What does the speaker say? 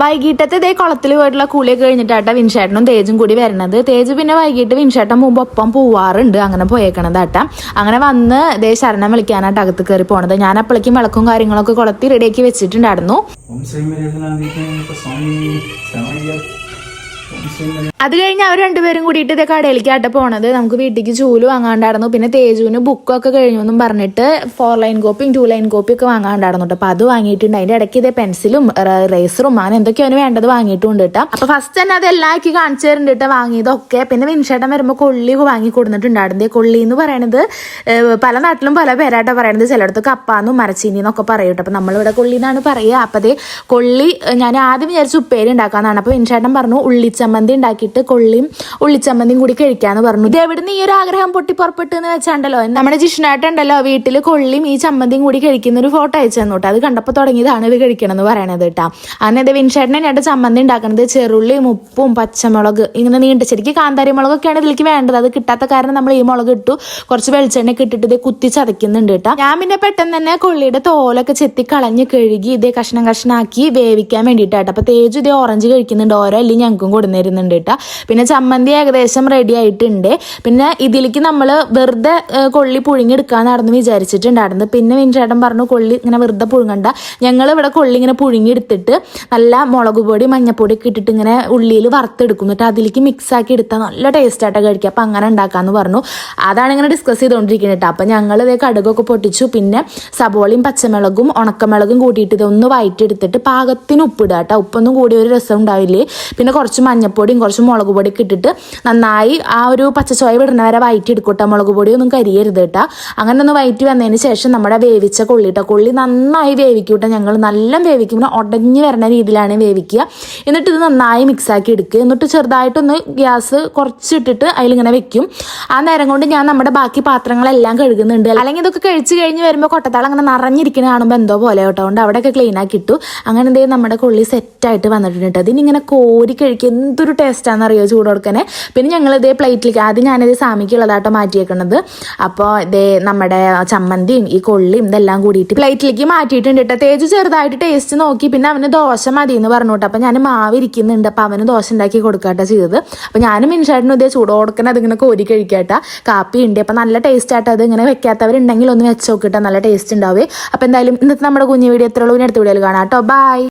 വൈകിട്ടത്തെ ഇതേ കുളത്തിൽ പോയിട്ടുള്ള കുളിയൊക്കെ കഴിഞ്ഞിട്ടാട്ട വിൻഷേട്ടനും തേജും കൂടി വരുന്നത്. തേജ് പിന്നെ വൈകിട്ട് വിൻഷേട്ടൻ പോകുമ്പോൾ ഒപ്പം പോവാറുണ്ട്, അങ്ങനെ പോയേക്കണതാട്ട. അങ്ങനെ വന്ന് ഇതേ ശരണം വിളിക്കാനായിട്ട് അകത്ത് കയറി പോണത്. ഞാൻ അപ്പോഴേക്കും വിളക്കും കാര്യങ്ങളൊക്കെ കുളത്തിൽ റെഡിയാക്കി വെച്ചിട്ടുണ്ടായിരുന്നു. അത് കഴിഞ്ഞ് അവർ രണ്ടുപേരും കൂടിയിട്ട് ഇതേ കടയിലേക്കാട്ട പോണത്. നമുക്ക് വീട്ടിലേക്ക് ചൂല് വാങ്ങാണ്ടായിരുന്നു, പിന്നെ തേജുവിന് ബുക്കൊക്കെ കഴിഞ്ഞു എന്നും പറഞ്ഞിട്ട് 4 ലൈൻ കോപ്പിയും 2 ലൈൻ കോപ്പിയും ഒക്കെ വാങ്ങാണ്ടായിരുന്നു കേട്ടോ. അപ്പൊ അത് വാങ്ങിയിട്ടുണ്ട്. അതിന്റെ ഇടയ്ക്ക് ഇതേ പെൻസിലും റേസറും അങ്ങനെ എന്തൊക്കെയാണ് വേണ്ടത് വാങ്ങിയിട്ടുണ്ട് കേട്ടോ. അപ്പൊ ഫസ്റ്റ് തന്നെ അത് എല്ലാം ആക്കി കാണിച്ചു തരുന്നുണ്ട് വാങ്ങിയതൊക്കെ. പിന്നെ വിൻഷേട്ടൻ വരുമ്പോൾ കൊള്ളി വാങ്ങി കൊടുത്തിട്ടുണ്ടായിരുന്നു. കൊള്ളി എന്ന് പറയണത് പല നാട്ടിലും പല പേരാട്ടോ പറയണത്. ചിലയിടത്ത് കപ്പാന്നും മരച്ചീനി എന്നൊക്കെ പറയും. അപ്പൊ നമ്മളിവിടെ കൊള്ളി എന്നാണ് പറയുക. അപ്പൊ അതേ കൊള്ളി ഞാൻ ആദ്യം വിചാരിച്ചു ഉപ്പേരി ഉണ്ടാക്കാന്നാണ്. അപ്പൊ വിൻഷേട്ടൻ പറഞ്ഞു ഉള്ളിച്ചമ്മന്തി ഉണ്ടാക്കിയിട്ട് കൊള്ളിയും ഉള്ളിച്ചമ്മന്തിയും കൂടി കഴിക്കാന്ന് പറഞ്ഞു. ഇത് എവിടുന്ന് ഈ ഒരു ആഗ്രഹം പൊട്ടി പുറപ്പെട്ടു എന്ന് വെച്ചാണ്ടല്ലോ, നമ്മുടെ ജിഷ്ണായിട്ടുണ്ടല്ലോ വീട്ടിൽ കൊള്ളിയും ഈ ചമ്മന്തിയും കൂടി കഴിക്കുന്ന ഒരു ഫോട്ടോ അയച്ചു തന്നോട്ടെ. അത് കണ്ടപ്പോൾ തുടങ്ങിയതാണ് ഇത് കഴിക്കണം എന്ന് പറയണത് കേട്ടാ. അങ്ങനെ വിൻഷേട്ടനെ ഞാൻ ചമ്മന്തി ഉണ്ടാക്കുന്നത് ചെറുള്ളിയും ഉപ്പും പച്ചമുളക് ഇങ്ങനെ നീണ്ട ശരിക്കും കാന്താരി മുളകൊക്കെയാണ് ഇതിലേക്ക് വേണ്ടത്. അത് കിട്ടാത്ത കാരണം നമ്മൾ ഈ മുളക് ഇട്ടു, കുറച്ച് വെളിച്ചെണ്ണയൊക്കെ ഇട്ടിട്ട് ഇത് കുത്തി ചതയ്ക്കുന്നുണ്ട് കേട്ടോ. ഞാൻ പിന്നെ പെട്ടെന്ന് തന്നെ കൊള്ളിയുടെ തോലൊക്കെ ചെത്തി കളഞ്ഞ് കഴുകി ഇതേ കഷ്ണം കഷ്ണാക്കി വേവിക്കാൻ വേണ്ടിയിട്ടാട്ടോ. അപ്പൊ തേജു ഇതേ ഓറഞ്ച് കഴിക്കുന്നുണ്ട്, ഓരോ അല്ലി ഞങ്ങൾക്കും കൊടുന്നിരുന്നുണ്ട് കേട്ടോ. പിന്നെ ചമ്മന്തി ഏകദേശം റെഡി ആയിട്ടുണ്ട്. പിന്നെ ഇതിലേക്ക് നമ്മൾ വെറുതെ കൊള്ളി പുഴുങ്ങിയെടുക്കാന്നായിരുന്നു വിചാരിച്ചിട്ടുണ്ടായിരുന്നു. പിന്നെ വിൻഷേട്ടൻ പറഞ്ഞു കൊള്ളി ഇങ്ങനെ വെറുതെ പുഴുങ്ങണ്ട, ഞങ്ങൾ ഇവിടെ കൊള്ളി ഇങ്ങനെ പുഴുങ്ങിയെടുത്തിട്ട് നല്ല മുളക് പൊടി മഞ്ഞപ്പൊടി ഒക്കെ ഇട്ടിട്ട് ഇങ്ങനെ ഉള്ളിയിൽ വറുത്തെടുക്കും, എന്നിട്ട് അതിലേക്ക് മിക്സ് ആക്കി എടുത്താൽ നല്ല ടേസ്റ്റ് ആയിട്ട് കഴിക്കുക. അപ്പം അങ്ങനെ ഉണ്ടാക്കാമെന്ന് പറഞ്ഞു. അതാണ് ഇങ്ങനെ ഡിസ്കസ് ചെയ്തുകൊണ്ടിരിക്കുന്നത് കേട്ടോ. അപ്പം ഞങ്ങൾ ഇതേ കടുകൊക്കെ പൊട്ടിച്ചു. പിന്നെ സബോളയും പച്ചമുളകും ഉണക്കമുളകും കൂട്ടിയിട്ട് ഇതൊന്ന് വഴറ്റിയെടുത്തിട്ട് പാകത്തിന് ഉപ്പിടുക കേട്ടോ. ഉപ്പൊന്നും കൂടി ഒരു രസം ഉണ്ടാവില്ലേ. പിന്നെ കുറച്ച് മഞ്ഞപ്പൊടിയും കുറച്ച് മുളക് പൊടിയൊക്കെ ഇട്ടിട്ട് നന്നായി ആ ഒരു പച്ചച്ചോയ വിടുന്ന വരെ വയറ്റി എടുക്കട്ടെ. മുളക് പൊടിയൊന്നും കരിയരുത് കേട്ടോ. അങ്ങനെ ഒന്ന് വയറ്റി വന്നതിന് ശേഷം നമ്മുടെ വേവിച്ച കൊള്ളിട്ട കൊള്ളി നന്നായി വേവിക്കൂട്ടെ. ഞങ്ങൾ നല്ല വേവിക്കും, ഉടഞ്ഞു വരുന്ന രീതിയിലാണ് വേവിക്കുക. എന്നിട്ട് ഇത് നന്നായി മിക്സാക്കി എടുക്കുക. എന്നിട്ട് ചെറുതായിട്ടൊന്ന് ഗ്യാസ് കുറച്ചിട്ടിട്ട് അതിലിങ്ങനെ വെക്കും. ആ നേരം കൊണ്ട് ഞാൻ നമ്മുടെ ബാക്കി പാത്രങ്ങളെല്ലാം കഴുകുന്നുണ്ട്. അല്ലെങ്കിൽ ഇതൊക്കെ കഴിച്ച് കഴിഞ്ഞ് വരുമ്പോൾ കൊട്ടത്താളം അങ്ങനെ നിറഞ്ഞിരിക്കുന്ന കാണുമ്പോൾ എന്തോ പോലെ കേട്ടോ. അതുകൊണ്ട് അവിടെയൊക്കെ ക്ലീൻ ആക്കി ഇട്ടു. അങ്ങനെ എന്തെങ്കിലും നമ്മുടെ കൊള്ളി സെറ്റായിട്ട് വന്നിട്ടുണ്ട്. അതിനിങ്ങനെ കോരി കഴിക്കുക എന്തൊരു ടേസ്റ്റാണെന്ന് അറിയോ ചൂട് കൊടുക്കണേ. പിന്നെ ഞങ്ങൾ ഇതേ പ്ലേറ്റിലേക്ക് ആദ്യം ഞാനിത് സാമിക്കുള്ളതാട്ടോ മാറ്റിയേക്കുന്നത്. അപ്പോൾ ഇതേ നമ്മുടെ ചമ്മന്തിയും ഈ കൊള്ളിയും ഇതെല്ലാം കൂടിയിട്ട് പ്ലേറ്റിലേക്ക് മാറ്റിയിട്ടുണ്ട് കേട്ടോ. തേജ് ചെറുതായിട്ട് ടേസ്റ്റ് നോക്കി, പിന്നെ അവന് ദോശ മതി എന്ന് പറഞ്ഞു കേട്ടോ. അപ്പം ഞാൻ മാവ് ഇരിക്കുന്നുണ്ട്, അപ്പം അവന് ദോശ ഉണ്ടാക്കി കൊടുക്കാട്ടോ ചെയ്തത്. അപ്പം ഞാനും മിൻഷേട്ടനും ഇതേ ചൂട് കൊടുക്കണേ അതിങ്ങനെ കോരി കഴിക്കാട്ടോ. കാപ്പി ഉണ്ട്, അപ്പം നല്ല ടേസ്റ്റ് ആയിട്ട് അത് ഇങ്ങനെ വെക്കാത്തവരുണ്ടെങ്കിൽ ഒന്ന് വെച്ച് നോക്കിട്ടോ, നല്ല ടേസ്റ്റ് ഉണ്ടാവേ. അപ്പം എന്തായാലും ഇന്നത്തെ നമ്മുടെ കുഞ്ഞു വീഡിയോ എത്രയുള്ളൂ, അടുത്ത വീഡിയോയിൽ കാണാം കേട്ടോ. ബൈ.